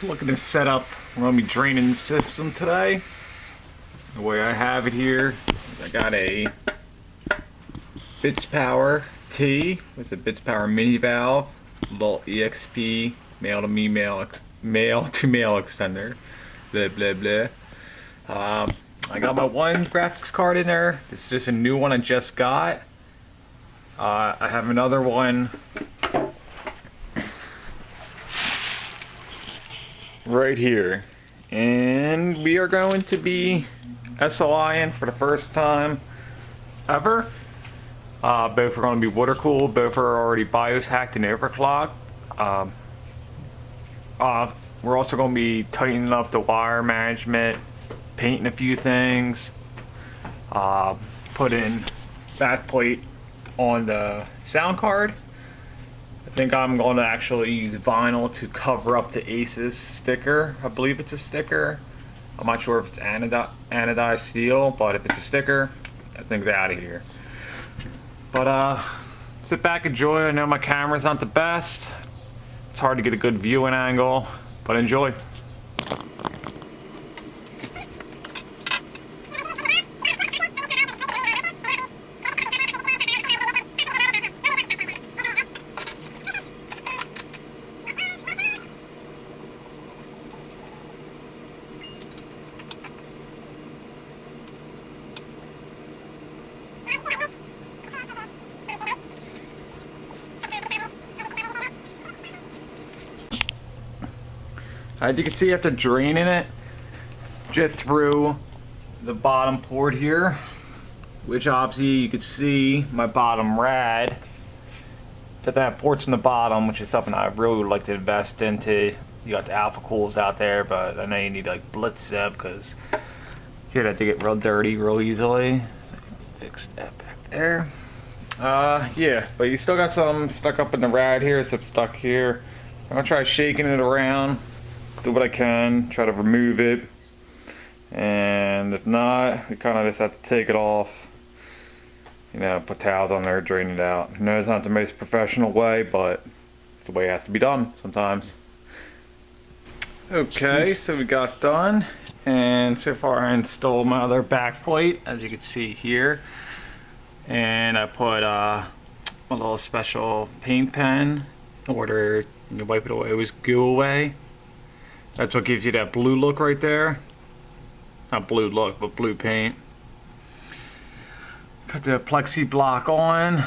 looking to set up, we're going to be draining the system today. The way I have it here, I got a BitsPower T with a BitsPower mini valve, little EXP male to male extender, blah blah blah. I got my one graphics card in there. This is just a new one I just got. I have another one right here, and we are going to be SLIing for the first time ever. Both are going to be water cooled. Both are already BIOS hacked and overclocked. We're also going to be tightening up the wire management, painting a few things, putting backplate on the sound card. I think I'm going to actually use vinyl to cover up the Aces sticker. I believe it's a sticker. I'm not sure if it's anodized steel, but if it's a sticker, I think it's out of here. But sit back, enjoy. I know my camera's not the best. It's hard to get a good viewing angle, but enjoy. As you can see, after draining it just through the bottom port here, which obviously you can see my bottom rad, that port's in the bottom, which is something I really would like to invest into. You got the alpha cools out there, but I know you need to like blitz them because here that they get real dirty real easily. So I can fix that back there. Yeah, but you still got some stuck up in the rad here, some stuck here. I'm gonna try shaking it around. Do what I can, try to remove it, and if not, we kind of just have to take it off, you know, put towels on there, drain it out. I know it's not the most professional way, but it's the way it has to be done sometimes. Okay, so we got done, and so far I installed my other back plate, as you can see here, and I put a little special paint pen in order to wipe it away, always go away. That's what gives you that blue look right there. Not blue look, but blue paint. Got the plexi block on.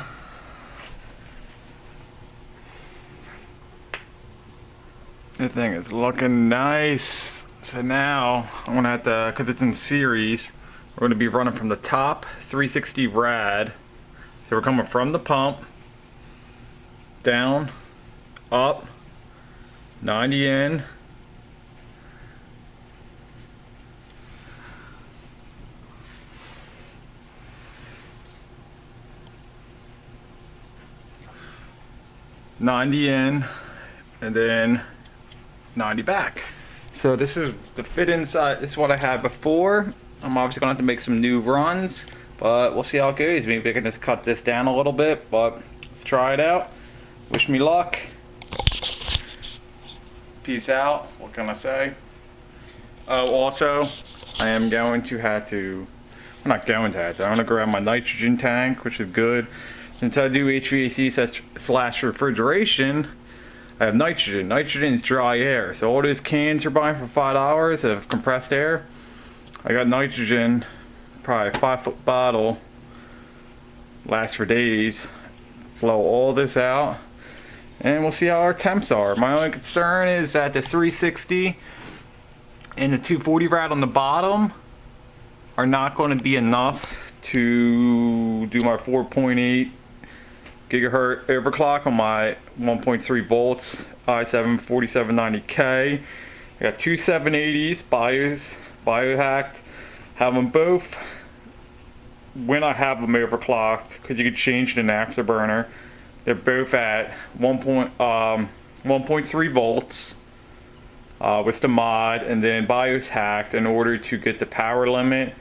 The thing is looking nice. So now I'm gonna have to, because it's in series, we're gonna be running from the top 360 rad. So we're coming from the pump, down, up, 90 in, $90 in, and then 90 back. So this is the fit inside. This is what I had before. I'm obviously gonna have to make some new runs, but we'll see how it goes. Maybe I can just cut this down a little bit, but let's try it out. Wish me luck. Peace out. What can I say? Oh, also, I am going to have to, I'm not going to have to, I'm gonna grab my nitrogen tank, which is good. Since I do HVAC slash refrigeration, I have nitrogen. Nitrogen is dry air. So all those cans you're buying for $5 of compressed air, I got nitrogen, probably a 5-foot bottle, lasts for days. Flow all this out, and we'll see how our temps are. My only concern is that the 360 and the 240 rad on the bottom are not going to be enough to do my 4.8 gigahertz overclock on my 1.3 volts i7 4790K. I got two 780s biohacked. Have them both when I have them overclocked, because you can change it in Afterburner. They're both at 1.3 volts with the mod, and then BIOS hacked in order to get the power limit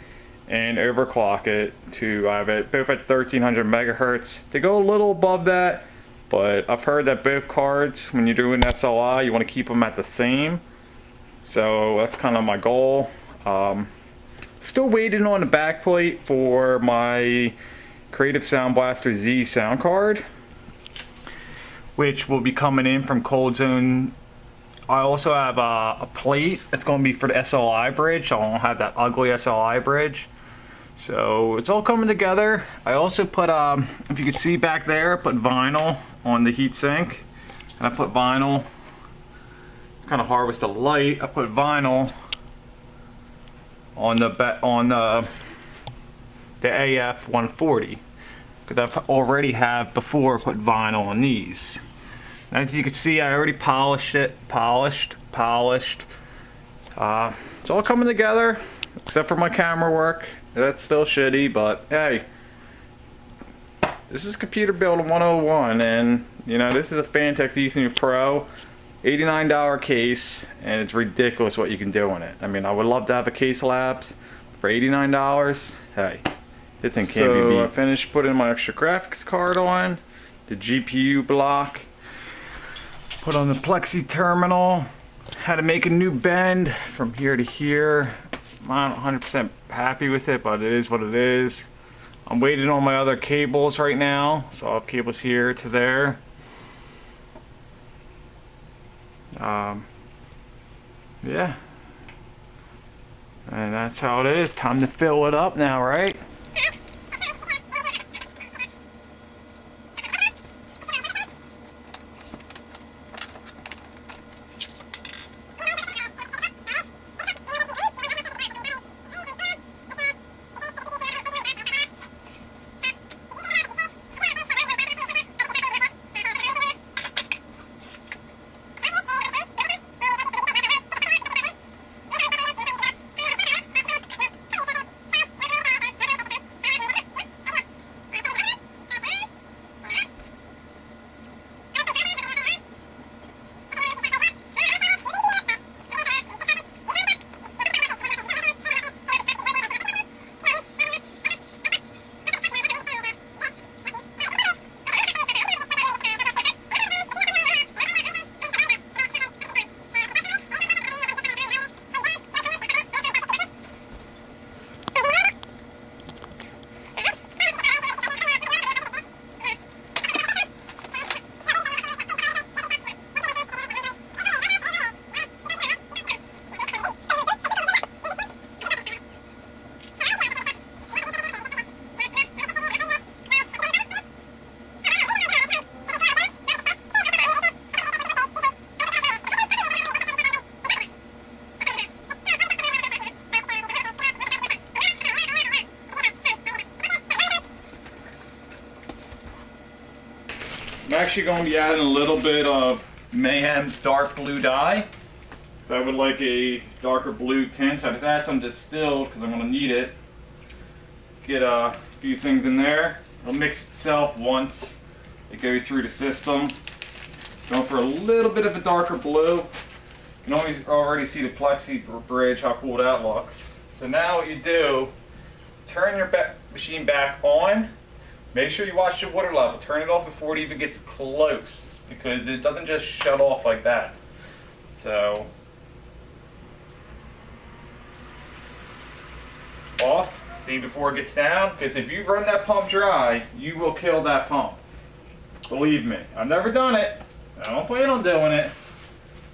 and overclock it to, I have it both at 1300 megahertz. They go a little above that, but I've heard that both cards, when you're doing SLI, you want to keep them at the same. So that's kind of my goal. Still waiting on the backplate for my Creative Sound Blaster Z sound card, which will be coming in from Cold Zone. I also have a plate that's going to be for the SLI bridge. I won't have that ugly SLI bridge. So it's all coming together. I also put, if you can see back there, I put vinyl on the heatsink. And I put vinyl, it's kind of hard with the light, I put vinyl on the AF 140. Because I already have before put vinyl on these. As you can see, I already polished it, polished. It's all coming together, except for my camera work. That's still shitty, but hey, this is Computer Building 101, and you know, this is a Phanteks Enthoo Pro, $89 case, and it's ridiculous what you can do in it. I mean, I would love to have a Case Labs for $89. Hey, this thing can't be beat. I finished putting my extra graphics card on, the GPU block, put on the Plexi terminal, had to make a new bend from here to here. I'm not 100% happy with it, but it is what it is. I'm waiting on my other cables right now, so I'll have cables here to there. Yeah, and that's how it is. Time to fill it up now, right? I'm actually going to be adding a little bit of ItzEmS dark blue dye. So I would like a darker blue tint, so I just add some distilled because I'm going to need it. Get a few things in there. It'll mix itself once it goes through the system. Going for a little bit of a darker blue. You can already see the Plexi bridge, how cool that looks. So now what you do, turn your machine back on. Make sure you watch the water level. Turn it off before it even gets close, because it doesn't just shut off like that. So, off. See before it gets down, because if you run that pump dry, you will kill that pump. Believe me. I've never done it. I don't plan on doing it.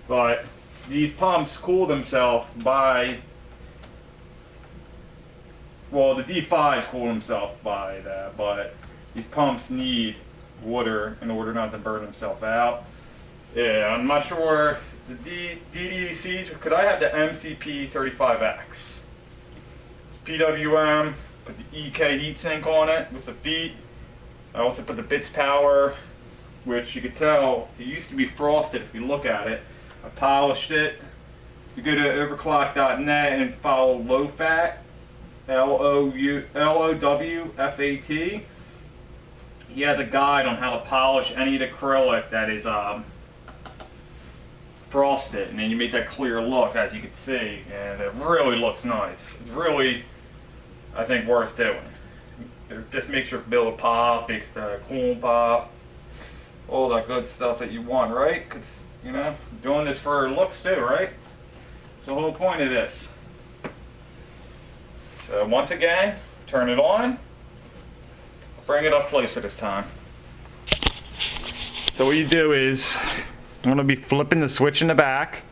But these pumps cool themselves by, well, the D5s cool themselves by that, but these pumps need water in order not to burn themselves out. Yeah, I'm not sure the DDCs, because I have the MCP 35X. PWM, put the EK heatsink on it with the feet. I also put the Bits Power, which you could tell it used to be frosted if you look at it. I polished it. You go to overclock.net and follow LowFat, LOWFAT. He has a guide on how to polish any of the acrylic that is frosted, and then you make that clear look, as you can see, and it really looks nice. It's really, I think, worth doing. It just makes your build pop, makes the cool pop, all that good stuff that you want, right? Because, you know, doing this for looks too, right? the whole point of this. So once again, turn it on. Bring it up closer this time. So what you do is, I'm going to be flipping the switch in the back.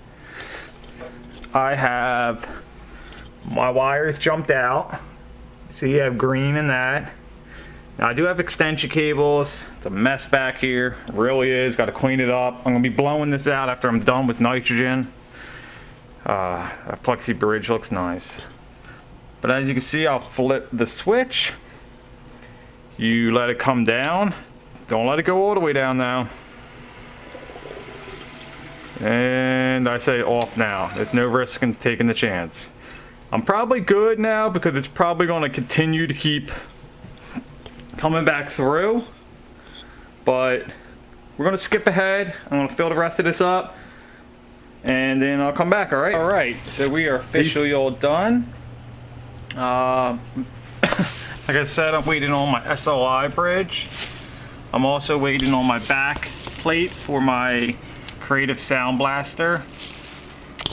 I have my wires jumped out. So you have green in that. Now I do have extension cables. It's a mess back here. It really is. Got to clean it up. I'm going to be blowing this out after I'm done with nitrogen. That plexi bridge looks nice. But as you can see, I'll flip the switch. You let it come down. Don't let it go all the way down now. And I say off now. There's no risk in taking the chance. I'm probably good now because it's probably going to continue to keep coming back through. But we're going to skip ahead. I'm going to fill the rest of this up. And then I'll come back, alright? Alright, so we are officially all done. Like I said, I'm waiting on my SLI bridge. I'm also waiting on my back plate for my Creative Sound Blaster.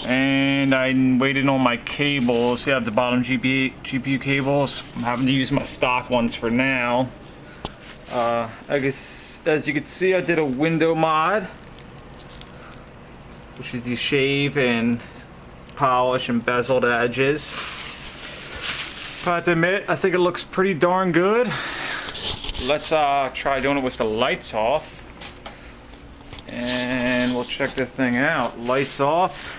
And I'm waiting on my cables. You have the bottom GPU cables. I'm having to use my stock ones for now. As you can see, I did a window mod, which is you shave and polish and bezel the edges. But I have to admit, I think it looks pretty darn good. Let's try doing it with the lights off. And we'll check this thing out. Lights off.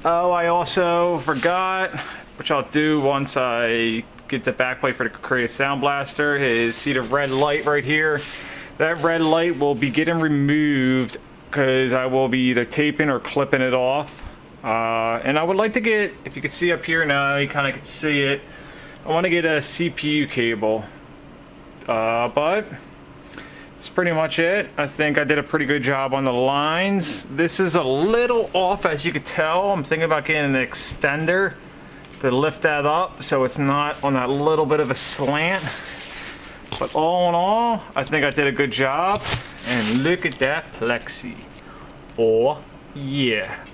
Oh, I also forgot, which I'll do once I get the backplate for the Creative Sound Blaster, is see the red light right here? That red light will be getting removed because I will be either taping or clipping it off. And I would like to get, if you can see up here now, you kind of can see it. I want to get a CPU cable. But that's pretty much it. I think I did a pretty good job on the lines. This is a little off, as you can tell. I'm thinking about getting an extender to lift that up so it's not on that little bit of a slant. But all in all, I think I did a good job. And look at that plexi. Oh yeah.